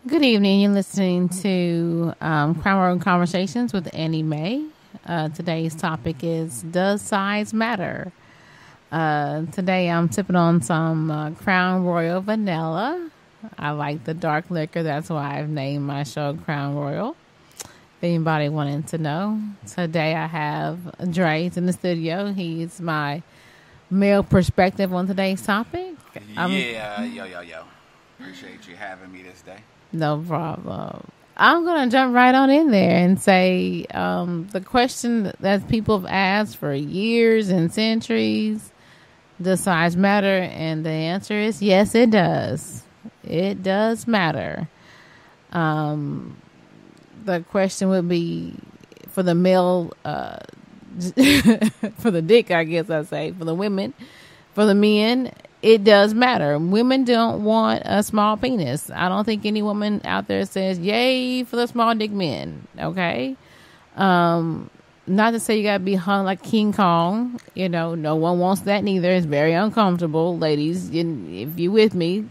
Good evening. You're listening to Crime World Conversations with Annie Mae. Today's topic is, does size matter? Today I'm sipping on some Crown Royal Vanilla. I like the dark liquor. That's why I've named my show Crown Royal. If anybody wanted to know. Today I have Dre's in the studio. He's my male perspective on today's topic. Yo. Appreciate you having me this day. No problem. I'm going to jump right on in there and say the question that people have asked for years and centuries, does size matter? And the answer is yes, it does. It does matter. The question would be for the male, for the dick, I guess I say, for the women, for the men, it does matter. Women don't want a small penis. I don't think any woman out there says, yay for the small dick men. Okay. Not to say you got to be hung like King Kong. You know, no one wants that neither. It's very uncomfortable. Ladies, if you with me,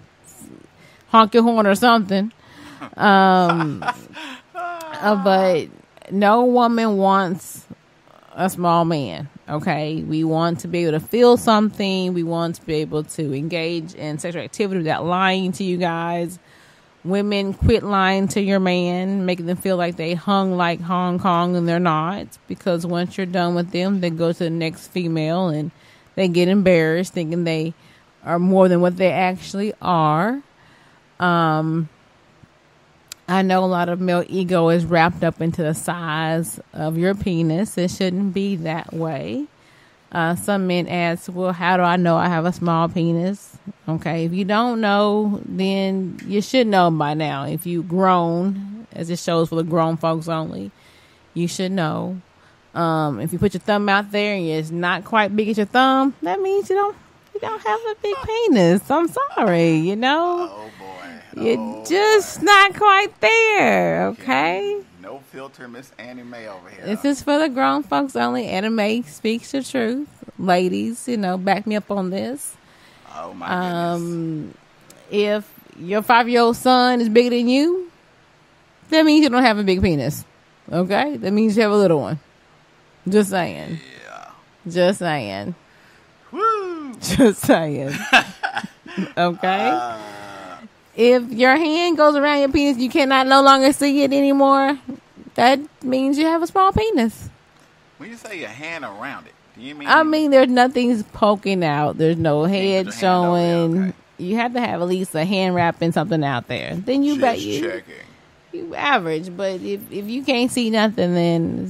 honk your horn or something. But no woman wants a small man. Okay, we want to be able to feel something. We want to be able to engage in sexual activity without lying to you guys. Women, quit lying to your man, making them feel like they hung like Hong Kong, and they're not. Because once you're done with them, they go to the next female and they get embarrassed, thinking they are more than what they actually are. I know a lot of male ego is wrapped up into the size of your penis. It shouldn't be that way. Some men ask, well, how do I know I have a small penis? Okay, if you don't know, then you should know by now. If you've grown, as it shows for the grown folks only, you should know. If you put your thumb out there and it's not quite big as your thumb, that means you don't have a big penis. I'm sorry, you know. Oh, boy. You're just not quite there, okay? No filter, Miss Annie Mae over here. This is for the grown folks only. Annie Mae speaks the truth. Ladies, back me up on this. Oh, my goodness. If your 5-year-old son is bigger than you, that means you don't have a big penis, okay? That means you have a little one. Just saying. Yeah. Just saying. Woo! Just saying. Okay? If your hand goes around your penis, you cannot no longer see it anymore. That means you have a small penis. When you say your hand around it, do you mean? I mean, there's nothing's poking out. There's no head showing. There, okay. You have to have at least a hand wrapping something out there. Then you bet you average. But if you can't see nothing, then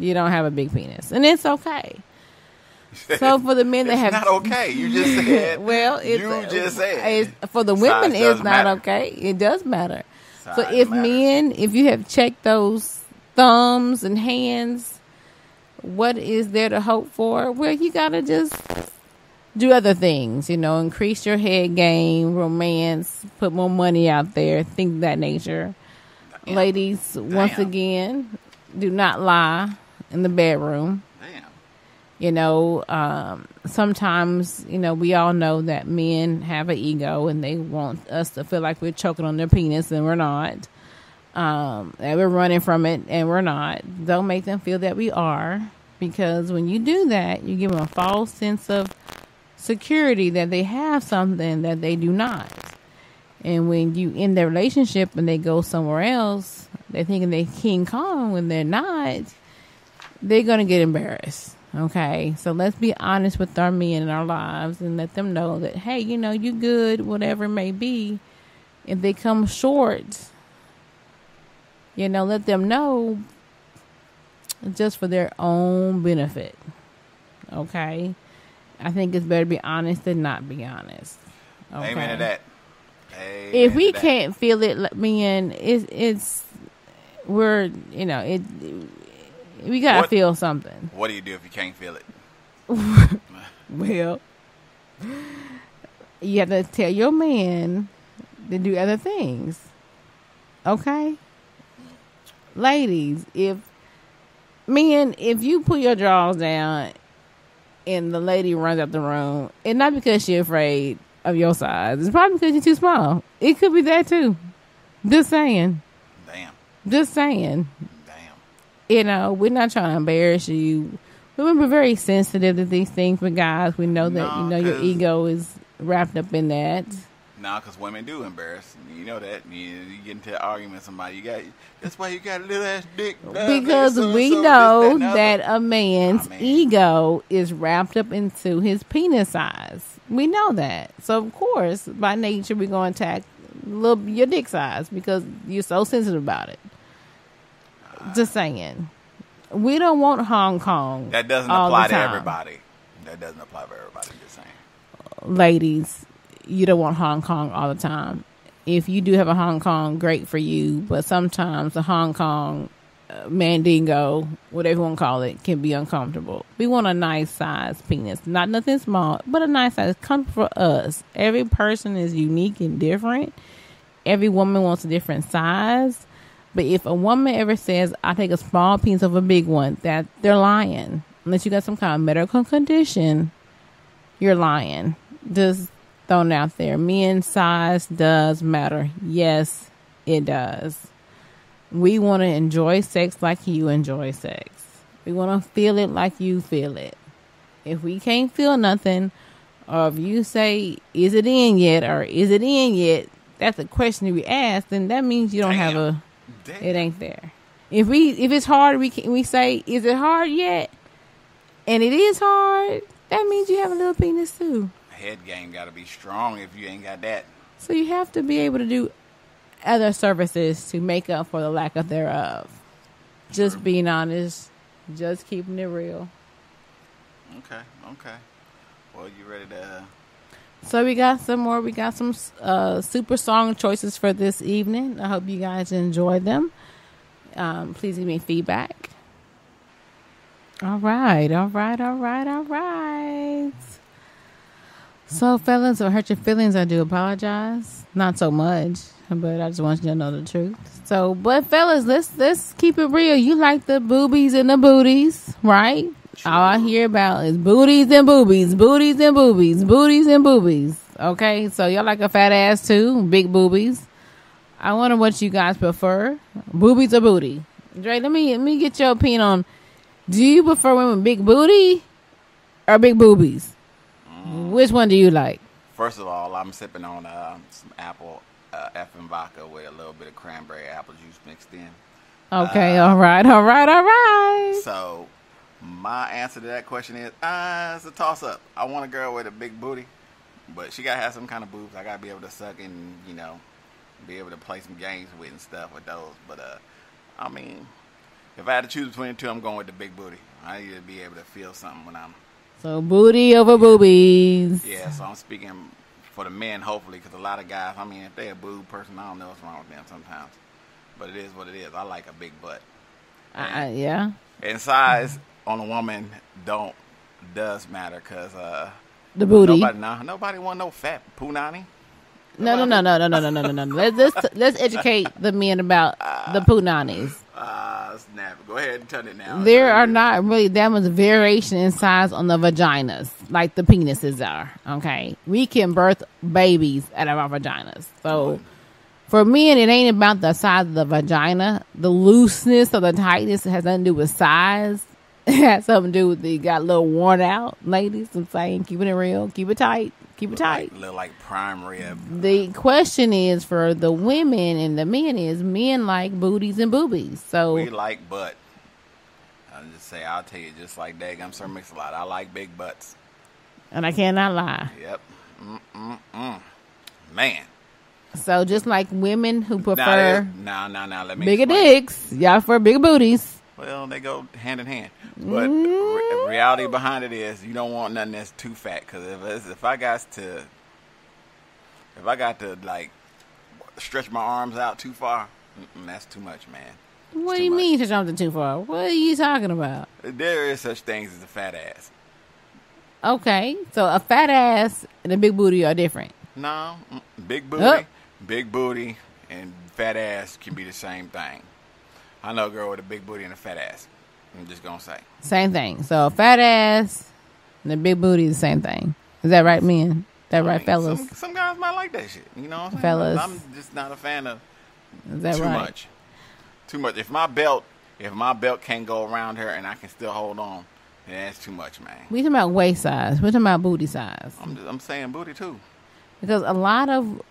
you don't have a big penis, and it's okay. So for the men that have, not okay. You just said. Well, for the women, it's not okay. It does matter. So if you have checked those thumbs and hands, what is there to hope for? Well, you gotta just do other things. Increase your head game, romance, put more money out there, things of that nature. Damn. Ladies, once again, do not lie in the bedroom. Sometimes, we all know that men have an ego and they want us to feel like we're choking on their penis, and we're not. That we're running from it, and we're not. Don't make them feel that we are, because when you do that, you give them a false sense of security that they have something that they do not. And when you end their relationship and they go somewhere else, they're thinking they're King Kong when they're not. They're going to get embarrassed. Okay, so let's be honest with our men in our lives and let them know that, hey, you good, whatever it may be. If they come short, let them know just for their own benefit. Okay, I think it's better to be honest than not be honest. Okay? Amen to that. If we can't feel it, men, we gotta feel something. What do you do if you can't feel it? Well, you have to tell your man to do other things. Okay? Ladies, if you put your drawers down and the lady runs out the room, it's not because she's afraid of your size. It's probably because you're too small. It could be that too. Just saying. Damn. Just saying. Damn. We're not trying to embarrass you. We're very sensitive to these things with guys. We know that, your ego is wrapped up in that. No, because women do embarrass. You know that. You get into an argument with somebody. That's why you got a little ass dick. Because we know that a man's ego is wrapped up into his penis size. We know that. So, of course, by nature, we're going to attack your dick size because you're so sensitive about it. Just saying. We don't want Hong Kong. That doesn't apply to everybody. That doesn't apply to everybody. Just saying. Ladies, you don't want Hong Kong all the time. If you do have a Hong Kong, great for you. But sometimes a Hong Kong mandingo, whatever you want to call it, can be uncomfortable. We want a nice size penis. Not nothing small, but a nice size. Come for us. Every person is unique and different. Every woman wants a different size. But if a woman ever says, I take a small penis of a big one, that they're lying. Unless you got some kind of medical condition, you're lying. Just thrown out there. Men's size does matter. Yes, it does. We want to enjoy sex like you enjoy sex. We want to feel it like you feel it. If we can't feel nothing, or if you say, is it in yet, or is it in yet, that's a question we ask, then that means you don't have a... Damn. It ain't there. If it's hard, we say, is it hard yet? And it is hard. That means you have a little penis too. Head game got to be strong if you ain't got that. So you have to be able to do other services to make up for the lack of thereof. Just being honest. Just keeping it real. Okay. Well, you ready to... So we got some more. We got some super song choices for this evening. I hope you guys enjoyed them. Please give me feedback. All right. So, fellas, if I hurt your feelings, I do apologize. Not so much, but I just want you to know the truth. So, but fellas, let's keep it real. You like the boobies and the booties, right? All I hear about is booties and boobies, booties and boobies, booties and boobies. Okay, so y'all like a fat ass too, big boobies. I wonder what you guys prefer, boobies or booty. Dre, let me get your opinion on. Do you prefer women with big booty or big boobies? Which one do you like? First of all, I'm sipping on some apple effing vodka with a little bit of cranberry apple juice mixed in. Okay, all right. So, my answer to that question is, it's a toss-up. I want a girl with a big booty, but she got to have some kind of boobs. I got to be able to suck and, be able to play some games with and stuff with those. But, I mean, if I had to choose between the two, I'm going with the big booty. I need to be able to feel something when I'm... So, booty over boobies. Yeah, so I'm speaking for the men, hopefully, because a lot of guys, I mean, if they're a boob person, I don't know what's wrong with them sometimes. But it is what it is. I like a big butt. Yeah. And size... on a woman does matter because the booty. Nobody want no fat punani. No. Let's educate the men about the punanis. Snap. Go ahead and turn it now. There are not really that much variation in size on the vaginas like the penises are. Okay, we can birth babies out of our vaginas. So for men, it ain't about the size of the vagina. The looseness or the tightness has nothing to do with size. It has something to do with you got a little worn out, ladies. I'm saying, keeping it real, keep it tight. Look like prime rib. The question is for the women and the men is men like booties and boobies. So we like butt. I'll tell you just like Daggum Sir Mix-a-Lot. I like big butts. And I cannot lie. Yep. Man. So just like women who prefer let me bigger explain. dicks, y'all prefer bigger booties. Well, they go hand in hand. But reality behind it is you don't want nothing that's too fat. Because if I got to like stretch my arms out too far, that's too much, man. What do you mean stretch something too far? What are you talking about? There is such things as a fat ass. Okay, so a fat ass and a big booty are different. No, big booty and fat ass can be the same thing. I know a girl with a big booty and a fat ass. I'm just going to say. Same thing. So a fat ass and a big booty is the same thing. Is that right, men? Right, fellas? Some guys might like that shit. You know what I'm saying? Fellas. I'm just not a fan of Is that Too right? much. Too much. If my belt can't go around her and I can still hold on, then that's too much, man. We talking about waist size. We talking about booty size. I'm saying booty too. Because a lot of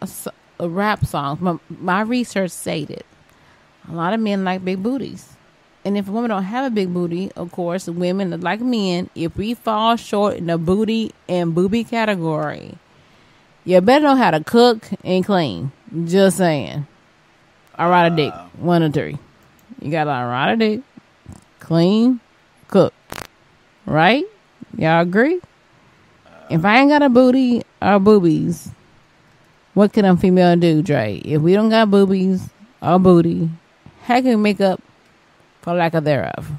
rap songs, my research stated, a lot of men like big booties. And if a woman don't have a big booty, of course, women like men, if we fall short in the booty and booby category, you better know how to cook and clean. Just saying. All right, a dick. 1 or 3. You got to ride a dick, clean, cook. Right? Y'all agree? If I ain't got a booty or boobies, what can a female do, Dre? If we don't got boobies or booty, how can we make up for lack of thereof?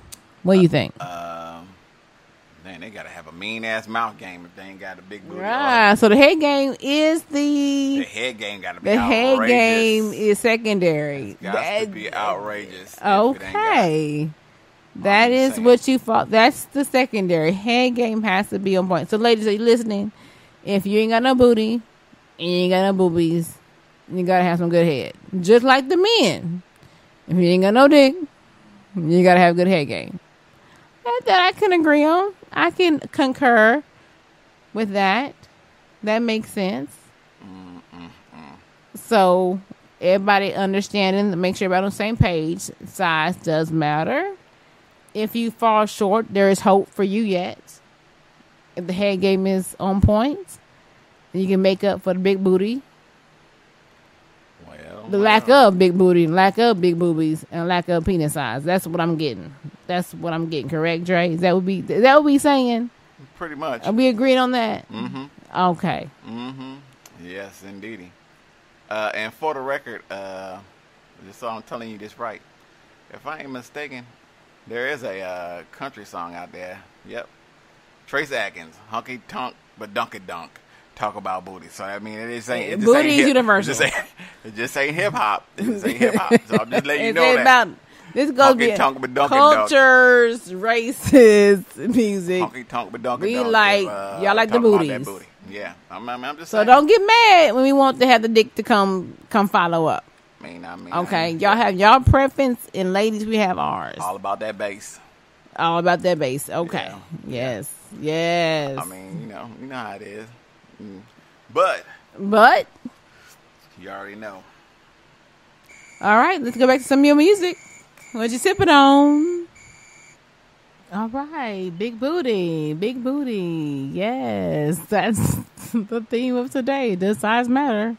What do you think? Man, they gotta have a mean ass mouth game if they ain't got a big booty. Right. So the head game is the head game gotta be the outrageous. head game is secondary. It's got to be outrageous. Okay. That is what you thought. That's the secondary. Head game has to be on point. So ladies, are you listening? If you ain't got no booty and you ain't got no boobies, you gotta have some good head. Just like the men. If you ain't got no dick, you gotta have good head game. That I can agree on. I can concur with that. That makes sense. So everybody understanding, make sure everybody on the same page. Size does matter. If you fall short, there is hope for you yet. If the head game is on point, you can make up for the big booty. The lack of big booty, lack of big boobies, and lack of penis size. That's what I'm getting. Correct, Dre? Is that what we saying? Pretty much. Are we agreeing on that? Mm-hmm. Okay. Mm-hmm. Yes, indeedy. And for the record, just so I'm telling you this right, if I ain't mistaken, there is a country song out there. Yep. Trace Atkins, Hunky Tonk, but Dunky Dunk. Talk about booty. So I mean, it ain't booty is universal. It just ain't hip hop. It just ain't hip hop. So I'm just letting you know that. This goes Honky tonk but Dunkin' cultures, races, music. Honky tonk but Dunkin' We like y'all like the booties. Booty. Yeah, I'm just so saying. don't get mad when we want to have the dick to come follow up. Okay, y'all have y'all preference, and ladies, we have ours. All about that bass. All about that bass. Okay. Yeah. Yes. I mean, you know how it is. But you already know. All right, let's go back to some of your music. What you sipping on? All right, big booty. Yes, that's the theme of today. Does size matter?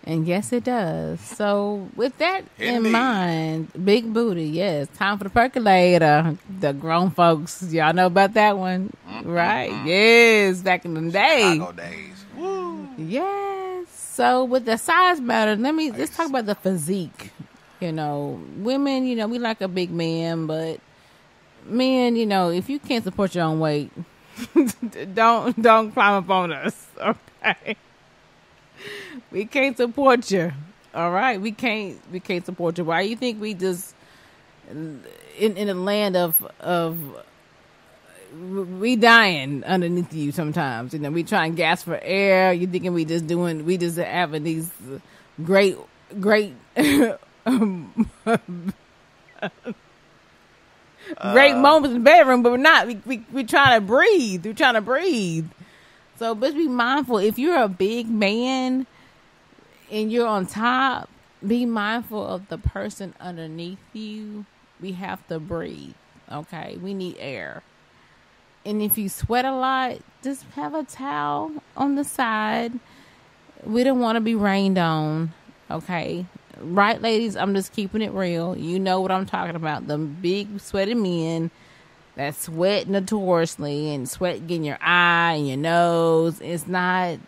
And yes, it does. So with that in mind, big booty, yes. Time for the percolator. The grown folks, y'all know about that one, right? Yes, back in the day. Chicago days. Woo. Yes. So with the size matter, let's talk about the physique. Women, we like a big man, but men, if you can't support your own weight, don't climb up on us, okay? We can't support you. All right, we can't support you. Why you think we just in a land of we dying underneath you sometimes? We try and gasp for air. You thinking we just having these great great moments in the bedroom, but we're not. We trying to breathe. We're trying to breathe. So, but be mindful. If you're a big man and you're on top, be mindful of the person underneath you. We have to breathe. Okay, we need air. And if you sweat a lot, just have a towel on the side. We don't want to be rained on. Okay. Right, ladies, I'm just keeping it real. You know what I'm talking about. The big sweaty men that sweat notoriously and sweat getting your eye and your nose. It's not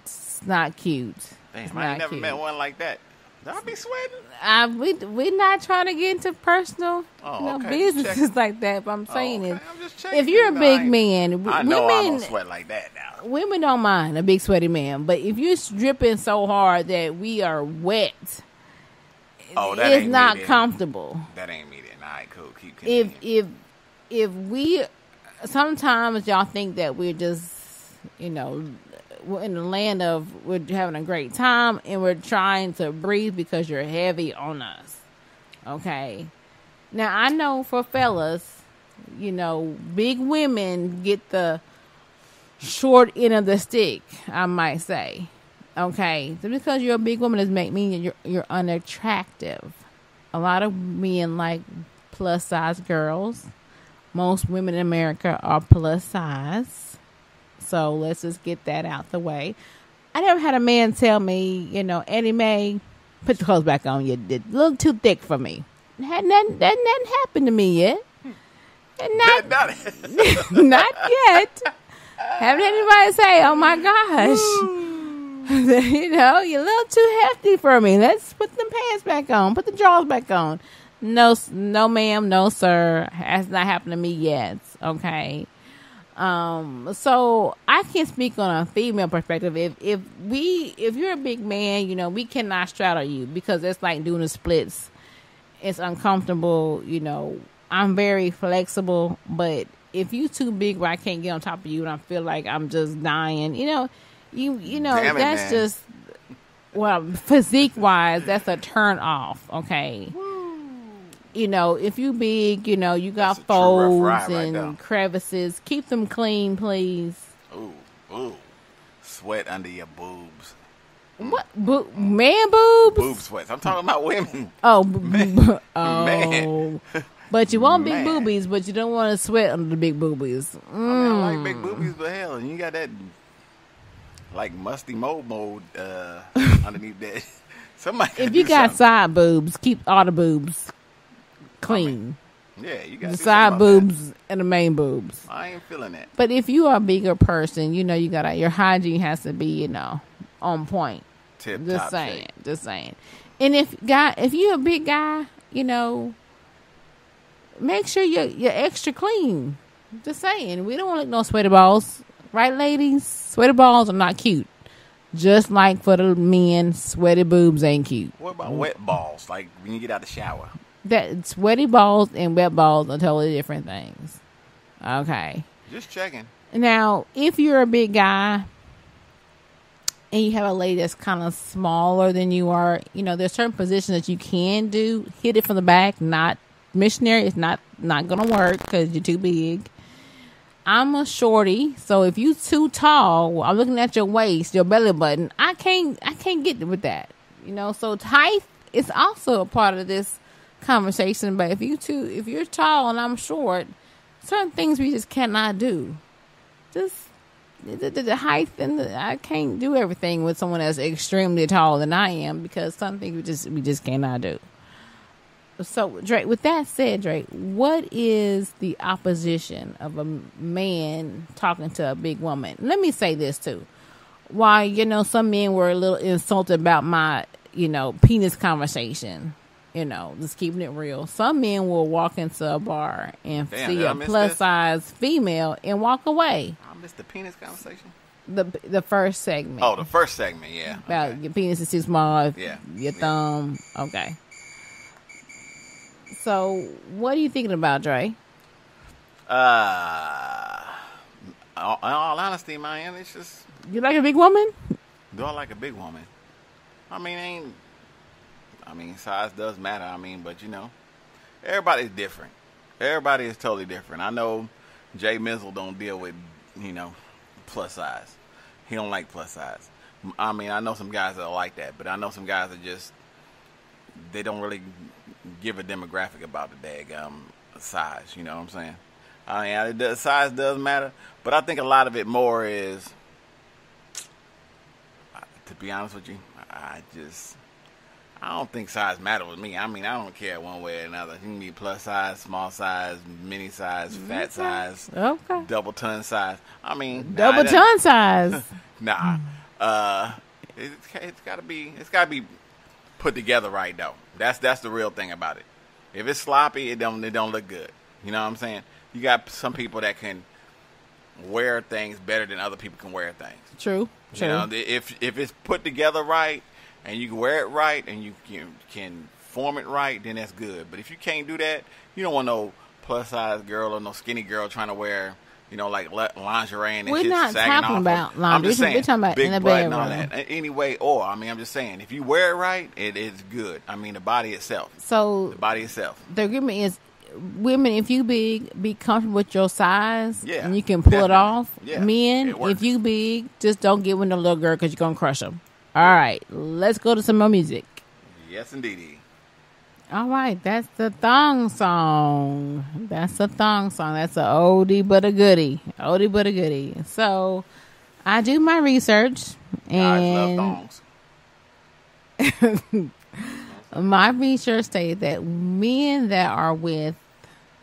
cute. Damn, I ain't never met one like that. I'll be sweating. We're not trying to get into personal businesses like that, but I'm saying if you're a big man, I know I don't sweat like that now. Women don't mind a big sweaty man, but if you're dripping so hard that we are wet, it's not comfortable. That ain't me then. All right, cool. Keep continuing. If we sometimes y'all think that we're just we're in the land of we're having a great time and we're trying to breathe because you're heavy on us. Okay. Now, I know for fellas, you know, big women get the short end of the stick, I might say. Okay. So because you're a big woman doesn't make me you're unattractive. A lot of men like plus size girls. Most women in America are plus size. So let's just get that out the way. I never had a man tell me, you know, Annie Mae, put your clothes back on. You're a little too thick for me. Nothing happened to me yet. Not yet. Haven't had anybody say, oh my gosh, you know, you're a little too hefty for me. Let's put them pants back on. Put the drawers back on. No, ma'am, no, sir. Has not happened to me yet. Okay. So I can speak on a female perspective. If you're a big man, you know, we cannot straddle you because it's like doing the splits. It's uncomfortable. You know, I'm very flexible, but if you too big where I can't get on top of you and I feel like I'm just dying, you know, you know, Damn it, that's man. just, well, physique wise, that's a turn off. Okay. You know, if you big, you know, you got That's a true rough folds ride right and there. crevices. Keep them clean, please. Ooh. Sweat under your boobs. What? Man boobs? Boob sweats. I'm talking about women. Oh, Man. oh. Man. But you want big Man. boobies, but you don't want to sweat under the big boobies. I mean, I like big boobies, but hell, you got that like musty mold underneath that. Somebody. If you got side boobs, keep all the boobs clean. yeah, you got The side boobs and the main boobs. I ain't feeling that. But if you are a bigger person, you know, your hygiene has to be, you know, on point. Tip Just top saying, shape. just saying. And if you're a big guy, you know, make sure you're extra clean. Just saying, we don't want no sweaty balls, right, ladies? Sweaty balls are not cute. Just like for the men, sweaty boobs ain't cute. What about wet balls? Like when you get out the shower. That sweaty balls and wet balls are totally different things. Okay. Just checking. Now, if you're a big guy and you have a lady that's kind of smaller than you are, you know, there's certain positions that you can do. Hit it from the back, not missionary. It's not going to work because you're too big. I'm a shorty, so if you too tall, I'm looking at your waist, your belly button. I can't get with that. You know, so height is also a part of this conversation. But if you're tall and I'm short, certain things we just cannot do. Just the height and I can't do everything with someone that's extremely taller than I am because some things we just cannot do. So, Drake, with that said, Drake, what is the opposition of a man talking to a big woman? Let me say this, too. Why, you know, some men were a little insulted about my, you know, penis conversation. You know, just keeping it real. Some men will walk into a bar and see a plus-size female and walk away. I missed the penis conversation? The first segment. Oh, the first segment, yeah. About okay. your penis is too small. Yeah. Your thumb. Okay. So, what are you thinking about, Dre? In all honesty, man, it's just... You like a big woman? Do I like a big woman? I mean, size does matter. I mean, but, you know, everybody's different. Everybody is totally different. I know Jay Mizzle don't deal with, you know, plus size. He don't like plus size. I mean, I know some guys that are like that, but I know some guys that just... They don't really give a demographic about the daggum size, you know what I'm saying? I mean, the size does matter, but I think a lot of it more is, to be honest with you, I don't think size matters with me. I mean, I don't care one way or another. You can be plus size, small size, mini size, fat size, double ton size. I mean, double ton size. Nah, it's gotta be put together right though. That's the real thing about it. If it's sloppy, it don't look good. You know what I'm saying? You got some people that can wear things better than other people can wear things. True. You know, if it's put together right and you can wear it right and you can form it right, then that's good. But if you can't do that, you don't want no plus size girl or no skinny girl trying to wear like lingerie and We're shit not sagging talking off. about I'm lingerie. just saying, We're talking about big in the butt and all bedroom. that. Anyway, I'm just saying, if you wear it right, it is good. I mean, the body itself. So The body itself. the agreement is, women, if you big, be comfortable with your size, Yeah, and you can pull it definitely. off. Yeah, Men, it works. if you big, just don't get with no little girl because you're gonna crush them. All right, let's go to some more music. Yes, indeedy. All right, that's the thong song. That's a thong song. That's a oldie but a goodie. Oldie but a goodie. So I do my research, Guys love and my research stated that men that are with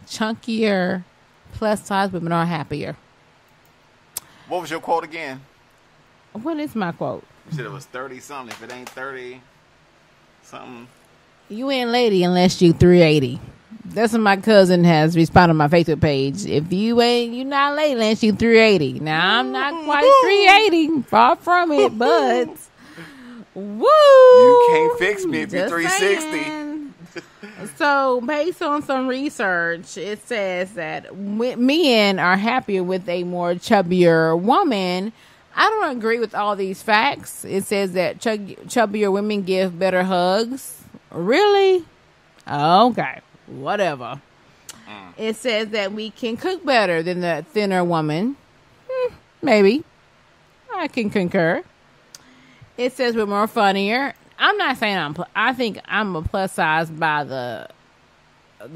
chunkier plus size women are happier. What was your quote again? What is my quote? You said it was 30 something. If it ain't 30 something. You ain't lady unless you 380. That's what my cousin has responded on my Facebook page. If you not lady unless you 380. Now I'm not quite 380, far from it, but woo! You can't fix me if you're Just 360. saying. So, based on some research, it says that men are happier with a more chubbier woman. I don't agree with all these facts. It says that chubbier women give better hugs. Really? Okay. Whatever. It says that we can cook better than the thinner woman. Maybe. I can concur. It says we're more funnier. I'm not saying I think I'm a plus size by the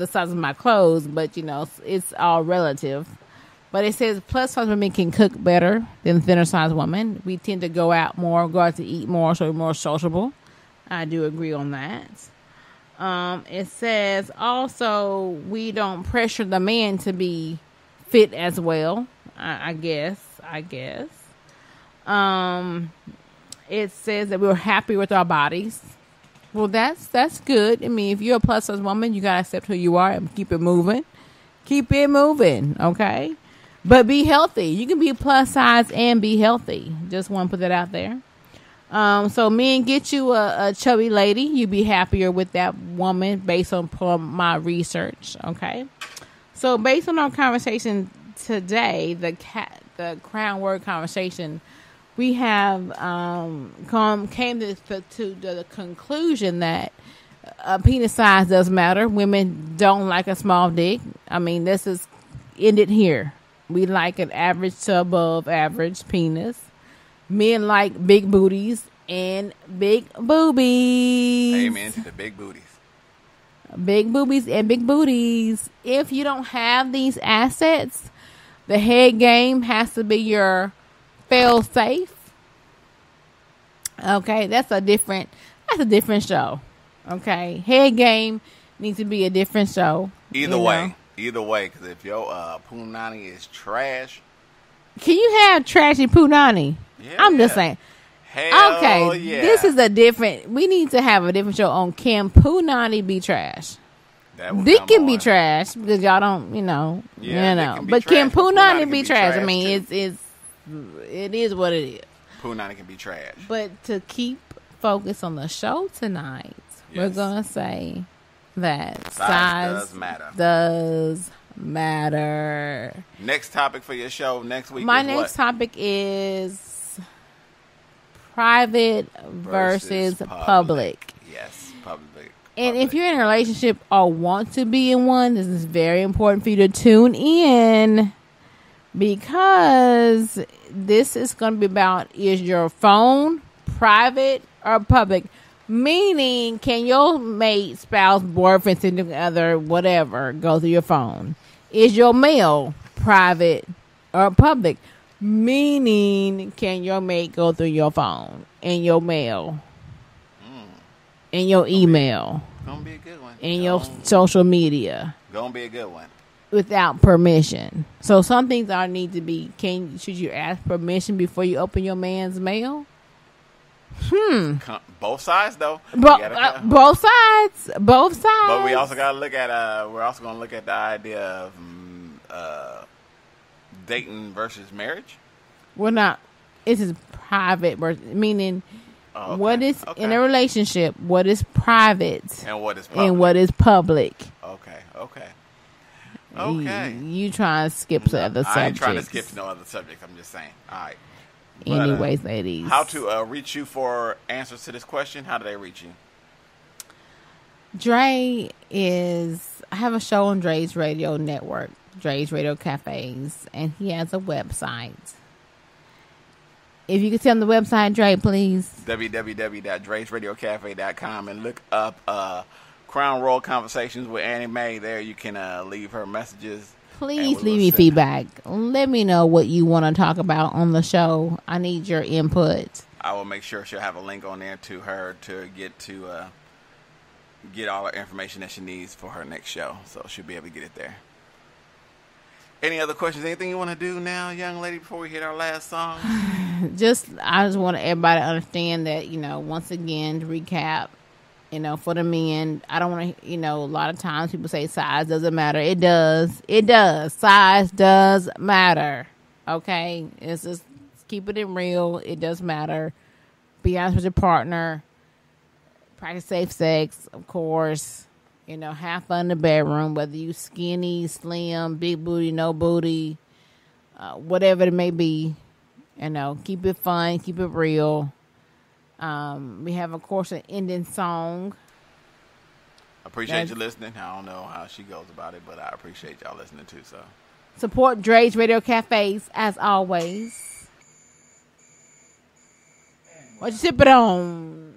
size of my clothes, but it's all relative. But it says plus size women can cook better than thinner size women. We tend to go out to eat more, so we're more sociable. I do agree on that. It says also we don't pressure the man to be fit as well. I guess. It says that we're happy with our bodies. Well, that's good. I mean, if you're a plus size woman, you gotta accept who you are and keep it moving. Keep it moving, okay? But be healthy. You can be plus size and be healthy. Just want to put that out there. So men, get you a chubby lady. You be happier with that woman based on my research. Okay. So based on our conversation today, the crown word conversation, we have came to the conclusion that penis size does matter. Women don't like a small dick. I mean, this is ended here. We like an average to above average penis. Men like big booties and big boobies. Amen to the big booties. Big boobies and big booties. If you don't have these assets, the head game has to be your fail safe. Okay, that's a different show. Okay, head game needs to be a different show. Either way, because if your punani is trash, can you have trashy punani? Yeah. I'm just saying. Hell Okay, yeah. this is a different. We need to have a different show on can punani be trash? Dick can be trash because y'all don't, But can punani be trash? I mean, it is what it is. Punani can be trash. But to keep focus on the show tonight, we're gonna say that size does matter. Next topic for your show next week. My next topic is private versus public. Yes, public. And if you're in a relationship or want to be in one, this is very important for you to tune in, because this is going to be about, is your phone private or public? Meaning, can your mate, spouse, boyfriend, significant other, whatever, go through your phone? Is your mail private or public? Meaning, can your mate go through your phone and your mail and your email? Gonna be a good one. And your social media. Gonna be a good one. Without permission. So some things are need to be, should you ask permission before you open your man's mail? Both sides though. Both sides. But we also gotta look at we're also gonna look at the idea of dating versus marriage. We're not. This is private, meaning what is in a relationship, what is private and what is public. Okay. Okay. You trying to skip to other subjects. I ain't trying to skip to no other subjects. I'm just saying. All right. But, anyways, ladies. How to reach you for answers to this question? How do they reach you? Dre is... I have a show on Dre's Radio Network, Dre's Radio Cafes, and he has a website. If you could tell him the website, Dre, please. www.dresradiocafe.com and look up Crown Royal Conversations with Annie Mae. There you can leave her messages. Please leave me feedback. Let me know what you want to talk about on the show. I need your input. I will make sure she'll have a link on there to her to get all the information that she needs for her next show. So she'll be able to get it there. Any other questions? Anything you want to do now, young lady, before we hit our last song? I just want everybody to understand that, once again, to recap, for the men, I don't want to, a lot of times people say size doesn't matter. It does. It does. Size does matter. Okay? It's just keep it in real. It does matter. Be honest with your partner. Practice safe sex, of course. Have fun in the bedroom, whether you skinny, slim, big booty, no booty, whatever it may be. Keep it fun, keep it real. We have, of course, an ending song. Appreciate you listening. I don't know how she goes about it, but I appreciate y'all listening too. So support Dre's Radio Cafes as always. What you sip it on?